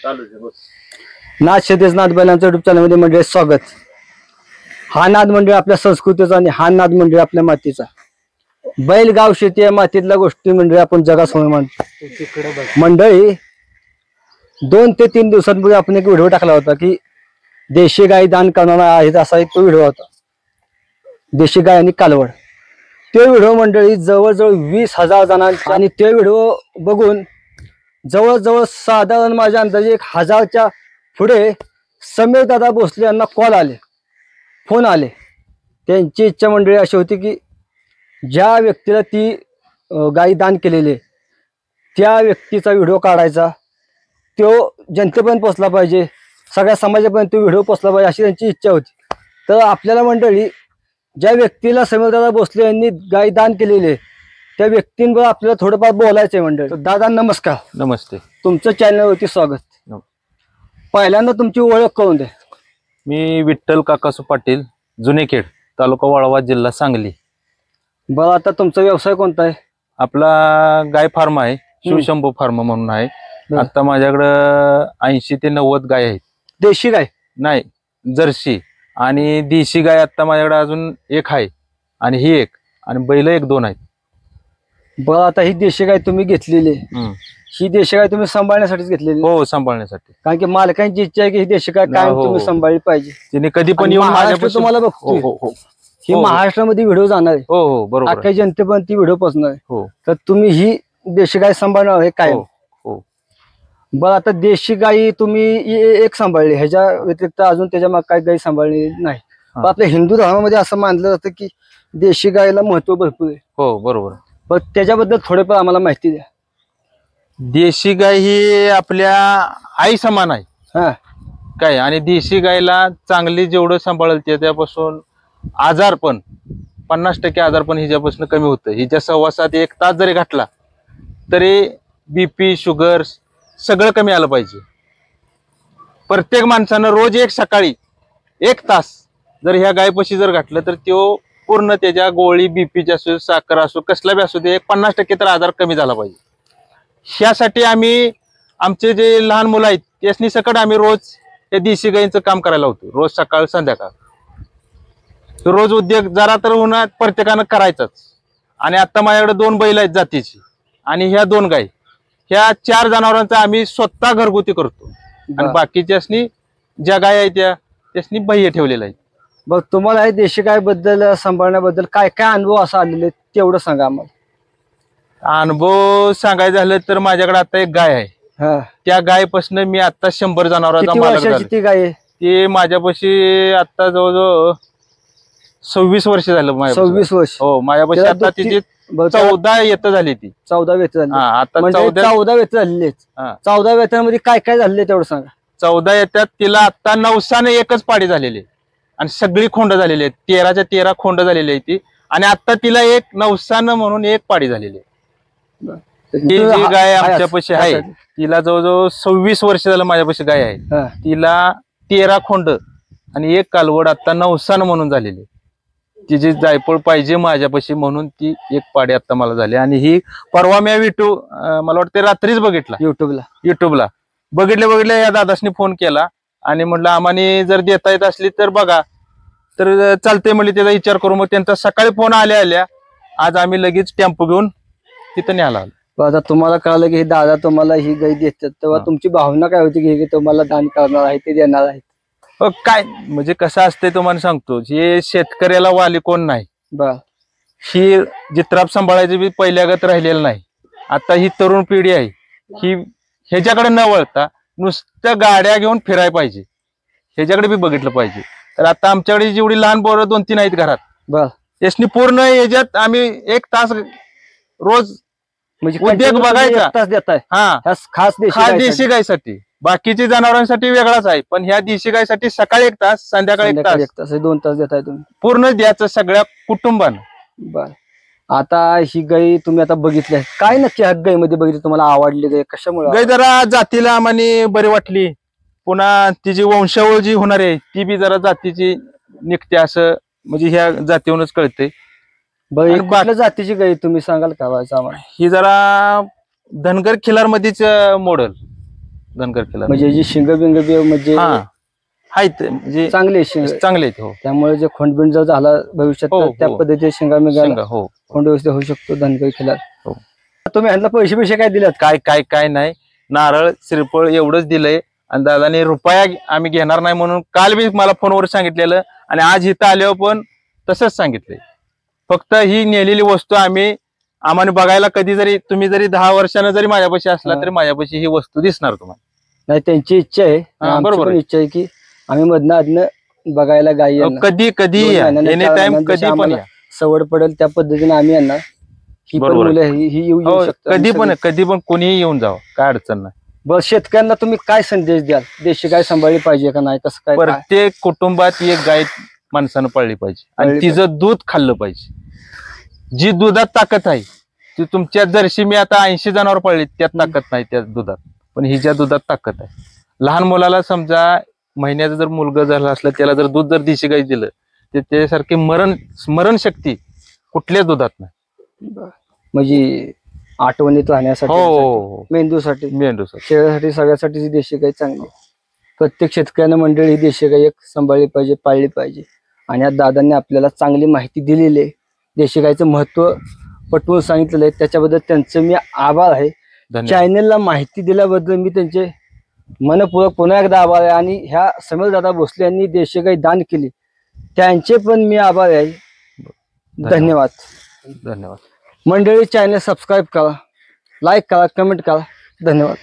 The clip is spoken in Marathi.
नाद शेतीच नाद बैलांच्या युट्यूब चॅनलमध्ये मंडळी स्वागत. हा नाद मंडळी आपल्या संस्कृतीचा आणि हा नाद मंडळी आपल्या मातीचा. बैल गाव शेती या मातीतल्या गोष्टी मंडळी आपण जगासमोर मांडतो. मंडळी 2 ते 3 दिवसांपूर्वी आपण एक व्हिडिओ टाकला होता की देशी गाय दान करणारा आहे असा एक तो व्हिडिओ होता. देशी गाय आणि कालवड. तो व्हिडिओ मंडळी जवळजवळ 20,000 जणांचा आणि तो व्हिडिओ बघून जवळजवळ साधारण माझ्या अंदाजे 1000च्या पुढे समीर दादा भोसले यांना फोन आले. त्यांची इच्छा मंडळी अशी होती की ज्या व्यक्तीला ती गाय दान केलेली त्या व्यक्तीचा व्हिडिओ काढायचा, तो जनतेपर्यंत पोचला पाहिजे, सगळ्या समाजापर्यंत तो व्हिडिओ पोचला पाहिजे अशी त्यांची इच्छा होती. तर आपल्याला मंडळी ज्या व्यक्तीला समीर दादा भोसले यांनी गाय दान केलेली त्या व्यक्तींवर आपल्याला थोडंफार बोलायचं आहे मंडळी. दादा नमस्कार. नमस्ते. तुमचं चॅनलवरती स्वागत. पहिल्यांदा तुमची ओळख करून द्या. मी विठ्ठल काकासू पाटील, जुनेखेड, तालुका वाळवा, जिल्हा सांगली. बरं, आता तुमचा व्यवसाय कोणता आहे? आपला गाय फार्म आहे, शिवशंभू फार्म म्हणून आहे. आता माझ्याकडं 80 ते 90 गाय आहेत. देशी गाय नाही, जर्सी आणि देशी गाय आता माझ्याकडे अजून एक आहे आणि ही एक, आणि बैल 1-2 आहेत. बरं, आता ही देशी गाय तुम्ही घेतलेली आहे, ही देशी गाय तुम्ही सांभाळण्यासाठीच घेतलेली? हो, सांभाळण्यासाठी. कारण की मालकांची इच्छा आहे की ही देशी गाय काय तुम्ही सांभाळली पाहिजे. तिने कधी पण येऊन महाराष्ट्र तुम्हाला बघतो, ही महाराष्ट्रामध्ये व्हिडिओ जाणार आहे. हो हो, बरोबर. अख्ख्या जनतेपर्यंत ती व्हिडिओ पोहोचणार आहे. हो, तर तुम्ही ही देशी गाय सांभाळणार आहे काय? हो. बरं, आता देशी गायी तुम्ही एक सांभाळली, ह्याच्या व्यतिरिक्त अजून त्याच्या मागे काही गायी सांभाळली नाही. पण आपल्या हिंदू धर्मामध्ये असं मानलं जातं की देशी गायीला महत्व भरपूर आहे. हो, बरोबर. पण त्याच्याबद्दल थोडेफार आम्हाला माहिती द्या. देशी गाय ही आपल्या आई समान आहे. हा काय, आणि देशी गायला चांगली जेवढं सांभाळेल त्यापासून आजारपण 50% आजारपण हिच्यापासून कमी होतं. हिच्या सहवासात 1 तास जरी घातला तरी BP, शुगर सगळं कमी आलं पाहिजे. प्रत्येक माणसानं रोज सकाळी 1 तास जर ह्या गायपाशी जर घातलं तर तो पूर्ण त्याच्या गोळी, BPची असो, साखर असो, कसला बी असो, ते 50% तर आजार कमी झाला पाहिजे. ह्यासाठी आम्ही आमचे जे लहान मुलं आहेत त्यासनी सकट आम्ही रोज या देशी गायींचं काम करायला होतो. रोज सकाळ संध्याकाळ रोज उद्योग जरा तर होणार प्रत्येकानं करायचाच. आणि आता माझ्याकडे 2 बैल आहेत जातीची, आणि ह्या 2 गायी, ह्या 4 जनावरांचा आम्ही स्वतः घरगुती करतो. आणि बाकीच्यासनी ज्या गाय आहेत त्यासनी बाह्य ठेवलेल्या आहेत. बघ, तुम्हाला हे देशी गाय बद्दल सांभाळण्याबद्दल काय काय अनुभव असा आलेले तेवढं सांगा आम्हाला. अनुभव सांगायचं झालं तर माझ्याकडे आता एक गाय आहे. त्या गायपासून मी आता 100 जनावरांचा मालक झालो. ती गाय ती माझ्यापाशी आता जवळजवळ 26 वर्ष झालं. 26 वर्ष. हो, माझ्यापाशी आता तिची 14 येत झाली. ती 14 व्यथ झाली. आता 14 व्यथ झालेले. 14 व्यथांमध्ये काय काय झालेले तेवढं सांगा. 14 येतात. तिला आता नवसाने एकच पाडी झालेली आणि सगळी खोंड झालेली आहेत. 13च्या 13 खोंड झालेली आहे ती. आणि आता तिला एक नवसानं म्हणून एक पाडी झालेली आहे. ही जी गाय आमच्यापाशी आहे तिला जवळजवळ 26 वर्ष झालं माझ्यापाशी गाय आहे. तिला 13 खोंड आणि एक कालवड आता नवसानं म्हणून झालेली. तिची जायफळ पाहिजे माझ्यापाशी म्हणून ती एक पाडी आता मला झाली. आणि ही परवा मी मला वाटतं रात्रीच बघितला युट्यूबला बघितल्या या दादासनी फोन केला आणि म्हटलं आम्हाला जर देता येत असली तर बघा, तर चालते म्हणले. त्याचा विचार करू. मग त्यांचा सकाळी फोन आल्या आज आम्ही लगेच टेम्पो घेऊन तिथं न्यायला आलो. आता तुम्हाला कळलं की दादा तुम्हाला ही गाय देतात, तेव्हा तुमची भावना काय होती की तुम्हाला दान करणार आहे, ते देणार आहेत? काय म्हणजे कसं असतंय तुम्हाला सांगतो, हे शेतकऱ्याला वाली कोण नाही. ही जित्राप सांभाळायची बी पहिल्यागत राहिलेलं नाही. आता ही तरुण पिढी आहे, ही ह्याच्याकडे न वळता नुसत्या गाड्या घेऊन फिरायला पाहिजे, ह्याच्याकडे बी बघितलं पाहिजे. तर आता आमच्याकडे जेवढी लहान पोरं 2-3 आहेत घरात, यासनी पूर्ण ह्याच्यात आम्ही 1 तास रोज उद्योग बघायचा. खास देशी गायसाठी. बाकीच्या जनावरांसाठी वेगळाच आहे, पण ह्या देशी गायसाठी सकाळी 1 तास, संध्याकाळी 1 तास, 2 तास देताय तुम्ही पूर्ण द्यायचं सगळ्या कुटुंबानं. बर, आता ही गाय तुम्ही आता बघितली, काय नक्की ह्या गायीमध्ये बघितली तुम्हाला आवडली गाय कशामुळे? गाय जरा जातीला आम्हाला बरी वाटली. पुन्हा तिची वंशावळ जी होणार आहे ती बी जरा जातीची निघते असं म्हणजे ह्या जातीवरूनच कळते. कुठल्या जातीची गाय तुम्ही सांगाल का आम्हाला? ही जरा धनगर खिलार मध्येच मॉडेल. धनगर खिलार म्हणजे जी शिंग बिंग म्हणजे हा आहेत म्हणजे चांगले शिंग चांगले आहेत. हो त्यामुळे जे खोंडबिंड जर झाला भविष्यात हो, तर त्या हो. पद्धतीने शिंगा मिंगाला शेंगा हो खोंड व्यवस्थित होऊ शकतो धनगर खिलार. हो. तुम्ही ह्यांना पैसे काय दिलेत? काय काय काय नाही, नारळ श्रीफळ एवढंच दिलंय आणि दादाने रुपया आम्ही घेणार नाही म्हणून काल बी मला फोनवर सांगितलेलं आणि आज इथं आल्यावर पण तसंच सांगितलंय. फक्त ही नेलेली वस्तू आम्हाला बघायला कधी जरी तुम्ही जरी 10 वर्षानं जरी माझ्यापाशी असला तरी माझ्यापाशी ही वस्तू दिसणार तुम्हाला. नाही त्यांची इच्छा आहे आमची बरोबर पण आहे. इच्छा आहे की आम्ही मधनं अधनं बघायला गाई यांना. कधी कधी दोन या महिन्यानं, एनी चार टाइम महिन्यानं जशी कधी पण आम्हाला या. सवड पडेल त्या पद्धतीने आम्ही यांना ही पण बरोबर आहे. मुलं ही येऊ हो, शकतात. कधी पण कोणीही येऊन जावं, काय अडचण नाही. बस शेतकऱ्यांना तुम्ही काय संदेश द्याल? देशी गाय सांभाळली पाहिजे का नाही, कसं काय? प्रत्येक कुटुंबात एक गाय माणसानं पाळली पाहिजे आणि पाळली तिचं दूध खाल्लं पाहिजे. जी दुधात ताकद आहे ती तुमच्या जर्शी मी आता 80 जनावर पाळली त्यात ताकद नाही त्या दुधात, पण हिच्या दुधात ताकद आहे. लहान मुलाला समजा महिन्याचा जर मुलगा झाला असला त्याला जर दूध जर देशी गाय दिलं तर त्यासारखी स्मरण शक्ती कुठल्याच दुधात नाही. म्हणजे आठवणीत राहण्यासाठी, हो मेंदूसाठी, मेंदूसाठी, शरीरासाठी, सगळ्यासाठी ही देशी गाय चांगली. प्रत्येक शेतकऱ्यांना मंडळी ही देशी गाय एक सांभाळली पाहिजे, पाळली पाहिजे. आणि या दादांनी आपल्याला चांगली माहिती दिलेली आहे, देशी गायचं महत्व पटवून सांगितलेलं आहे. त्याच्याबद्दल त्यांचं मी आभार आहे. चॅनलला माहिती दिल्याबद्दल मी त्यांचे मनपूर्वक पुन्हा एकदा आभार आहे. आणि ह्या समीर दादा भोसले यांनी देशी गाय दान केली त्यांचे पण मी आभार आहे. धन्यवाद. धन्यवाद. मंडळी चॅनल सबस्क्राईब करा, लाईक करा, कमेंट करा. धन्यवाद.